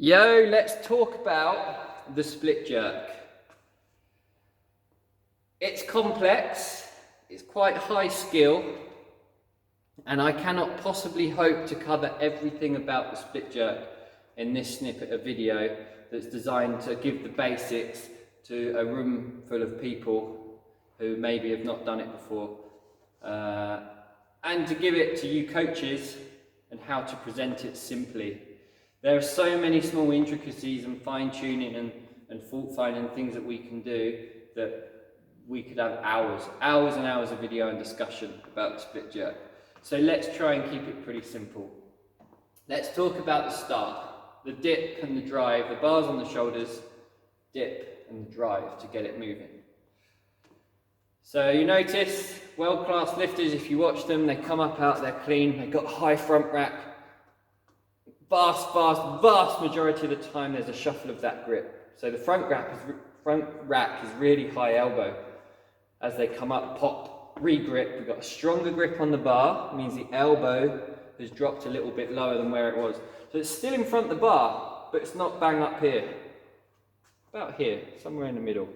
Yo, let's talk about the split jerk. It's complex, it's quite high skill, and I cannot possibly hope to cover everything about the split jerk in this snippet of video that's designed to give the basics to a room full of people who maybe have not done it before, and to give it to you coaches and how to present it simply. There are so many small intricacies and fine-tuning and fault-finding things that we can do that we could have hours and hours of video and discussion about the split jerk. So let's try and keep it pretty simple. Let's talk about the start, the dip and the drive, the bars on the shoulders, dip and the drive to get it moving. So you notice world-class lifters, if you watch them, they come up out, they're clean, they've got high front rack. Vast majority of the time there's a shuffle of that grip. So the front rack is really high elbow. As they come up, pop, re-grip, we've got a stronger grip on the bar, means the elbow has dropped a little bit lower than where it was. So it's still in front of the bar, but it's not bang up here. About here, somewhere in the middle.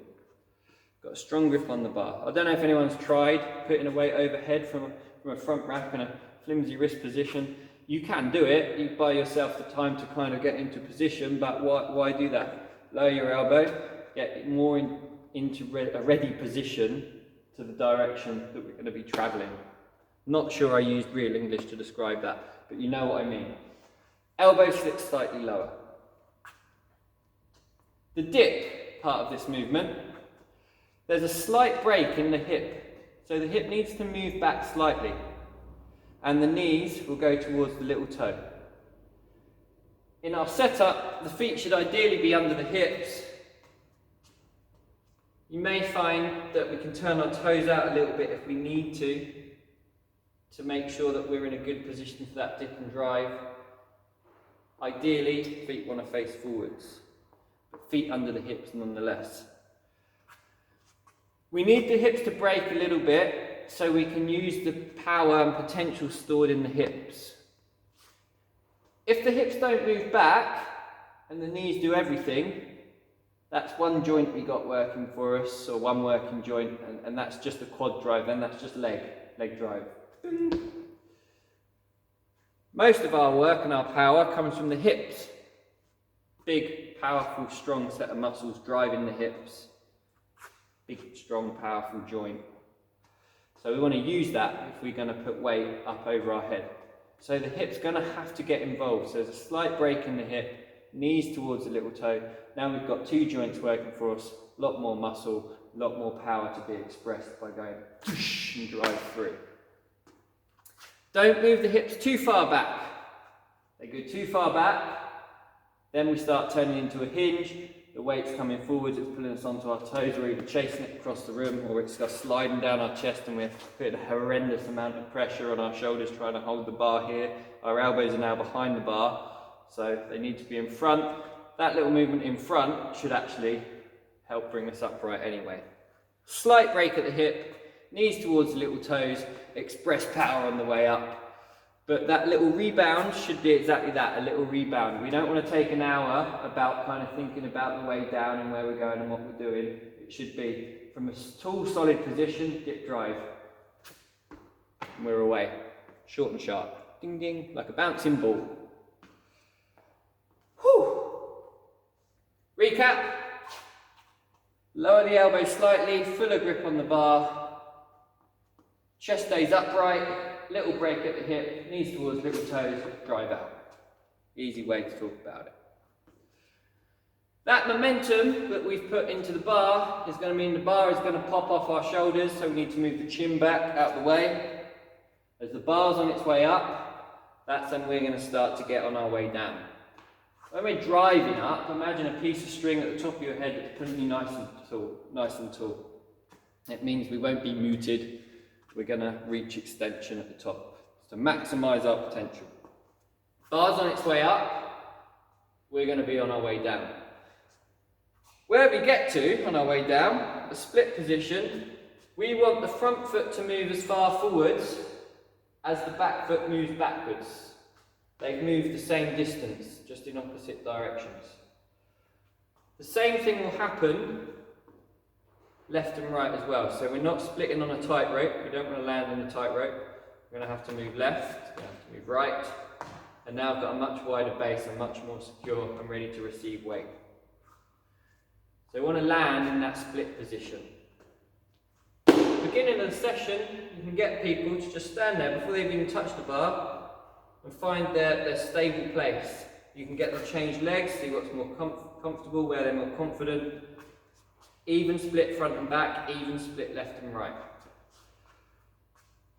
Got a strong grip on the bar. I don't know if anyone's tried putting a weight overhead from a front rack in a flimsy wrist position. You can do it, you buy yourself the time to kind of get into position, but why do that? Lower your elbow, get more into a ready position to the direction that we're going to be travelling. Not sure I used real English to describe that, but you know what I mean. Elbow sits slightly lower. The dip part of this movement, there's a slight break in the hip, so the hip needs to move back slightly. And the knees will go towards the little toe. In our setup, the feet should ideally be under the hips. You may find that we can turn our toes out a little bit if we need to make sure that we're in a good position for that dip and drive. Ideally, feet want to face forwards, but feet under the hips nonetheless. We need the hips to break a little bit so we can use the power and potential stored in the hips. If the hips don't move back and the knees do everything, that's one joint we got working for us, or one working joint, and that's just the quad drive, then that's just leg drive. Most of our work and our power comes from the hips. Big, powerful, strong set of muscles driving the hips. Big, strong, powerful joint. So we want to use that if we're going to put weight up over our head. So the hip's going to have to get involved. So there's a slight break in the hip, knees towards the little toe. Now we've got two joints working for us, a lot more muscle, a lot more power to be expressed by going and drive through. Don't move the hips too far back. They go too far back, then we start turning into a hinge. The weight's coming forwards, it's pulling us onto our toes, we're either chasing it across the room or it's just sliding down our chest and we're putting a horrendous amount of pressure on our shoulders trying to hold the bar here. Our elbows are now behind the bar, so they need to be in front. That little movement in front should actually help bring us upright anyway. Slight break at the hip, knees towards the little toes, express power on the way up. But that little rebound should be exactly that, a little rebound. We don't want to take an hour about kind of thinking about the way down and where we're going and what we're doing. It should be from a tall, solid position, dip drive. And we're away. Short and sharp. Ding ding, like a bouncing ball. Whew. Recap. Lower the elbow slightly, fuller grip on the bar. Chest stays upright. Little break at the hip, knees towards little toes, drive out. Easy way to talk about it. That momentum that we've put into the bar is going to mean the bar is going to pop off our shoulders, so we need to move the chin back out the way. As the bar's on its way up, that's when we're going to start to get on our way down. When we're driving up, imagine a piece of string at the top of your head that's putting you nice and tall. It means we won't be muted. We're going to reach extension at the top to maximise our potential. Bar's on its way up, we're going to be on our way down. Where we get to on our way down, a split position, we want the front foot to move as far forwards as the back foot moves backwards. They've moved the same distance, just in opposite directions. The same thing will happen left and right as well. So we're not splitting on a tightrope. We don't want to land on a tightrope. We're going to have to move left, we're going to have to move right. And now I've got a much wider base and much more secure and ready to receive weight. So we want to land in that split position. At the beginning of the session, you can get people to just stand there before they've even touched the bar and find their stable place. You can get them to change legs, see what's more comfortable, where they're more confident. Even split front and back, even split left and right.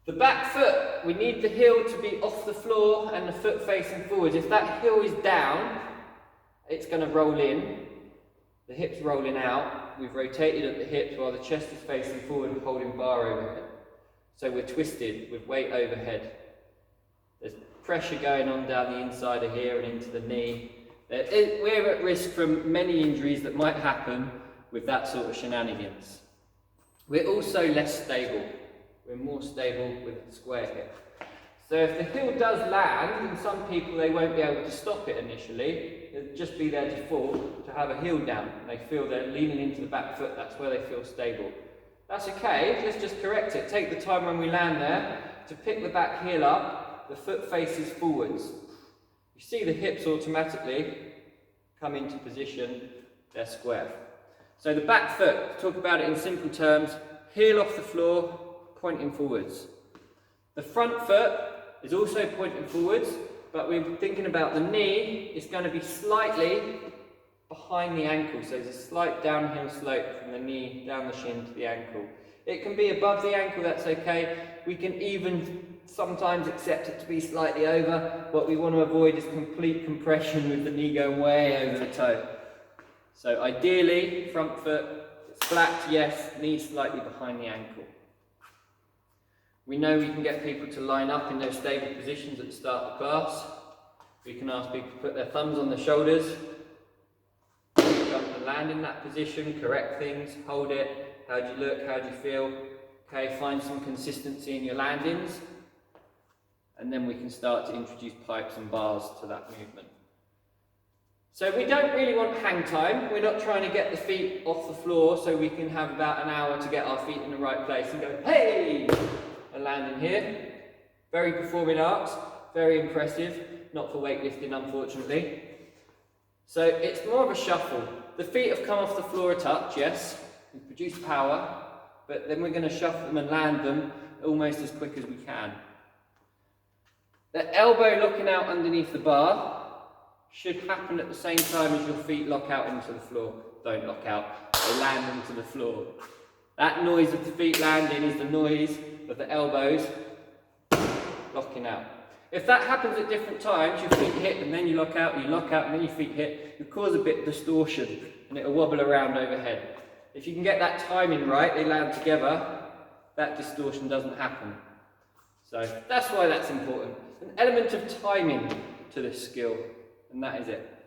The back foot, we need the heel to be off the floor and the foot facing forwards. If that heel is down, it's going to roll in. The hip's rolling out. We've rotated at the hips while the chest is facing forward and holding bar overhead. So we're twisted with weight overhead. There's pressure going on down the inside of here and into the knee. We're at risk from many injuries that might happen with that sort of shenanigans. We're also less stable. We're more stable with a square hip. So if the heel does land, and some people they won't be able to stop it initially, it'll just be their default to have a heel down. They feel they're leaning into the back foot, that's where they feel stable. That's okay, let's just correct it. Take the time when we land there to pick the back heel up, the foot faces forwards. You see the hips automatically come into position, they're square. So the back foot, to talk about it in simple terms, heel off the floor, pointing forwards. The front foot is also pointing forwards, but we're thinking about the knee, it's going to be slightly behind the ankle, so there's a slight downhill slope from the knee down the shin to the ankle. It can be above the ankle, that's okay. We can even sometimes accept it to be slightly over. What we want to avoid is complete compression with the knee going way over the toe. So ideally, front foot, it's flat, yes, knee slightly behind the ankle. We know we can get people to line up in those stable positions at the start of the class. We can ask people to put their thumbs on their shoulders, jump and land in that position, correct things, hold it, how do you look, how do you feel? Okay, find some consistency in your landings, and then we can start to introduce pipes and bars to that movement. So we don't really want hang time. We're not trying to get the feet off the floor so we can have about an hour to get our feet in the right place and go, hey! And land in here. Very performing arts, very impressive, not for weightlifting unfortunately. So it's more of a shuffle. The feet have come off the floor a touch, yes, we produce power, but then we're going to shuffle them and land them almost as quick as we can. The elbow locking out underneath the bar should happen at the same time as your feet lock out into the floor. Don't lock out, they land into the floor. That noise of the feet landing is the noise of the elbows locking out. If that happens at different times, your feet hit and then you lock out, and then your feet hit, you cause a bit of distortion and it'll wobble around overhead. If you can get that timing right, they land together, that distortion doesn't happen. So that's why that's important. An element of timing to this skill, and that is it.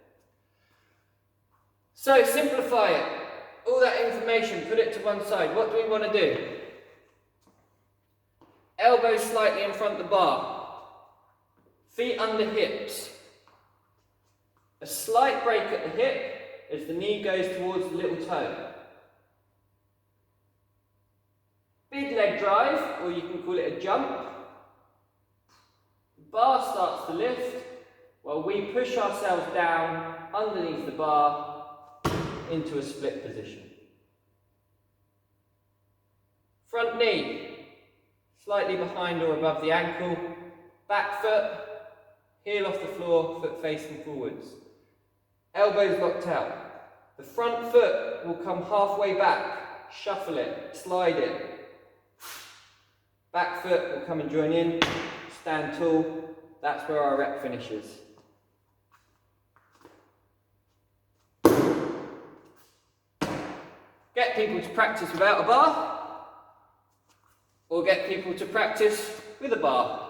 So simplify it. All that information, put it to one side. What do we want to do? Elbows slightly in front of the bar. Feet under hips. A slight break at the hip as the knee goes towards the little toe. Big leg drive, or you can call it a jump. The bar starts to lift while we push ourselves down underneath the bar into a split position. Front knee, slightly behind or above the ankle. Back foot, heel off the floor, foot facing forwards. Elbows locked out. The front foot will come halfway back, shuffle it, slide it. Back foot will come and join in, stand tall. That's where our rep finishes. Get people to practice without a bar, or get people to practice with a bar.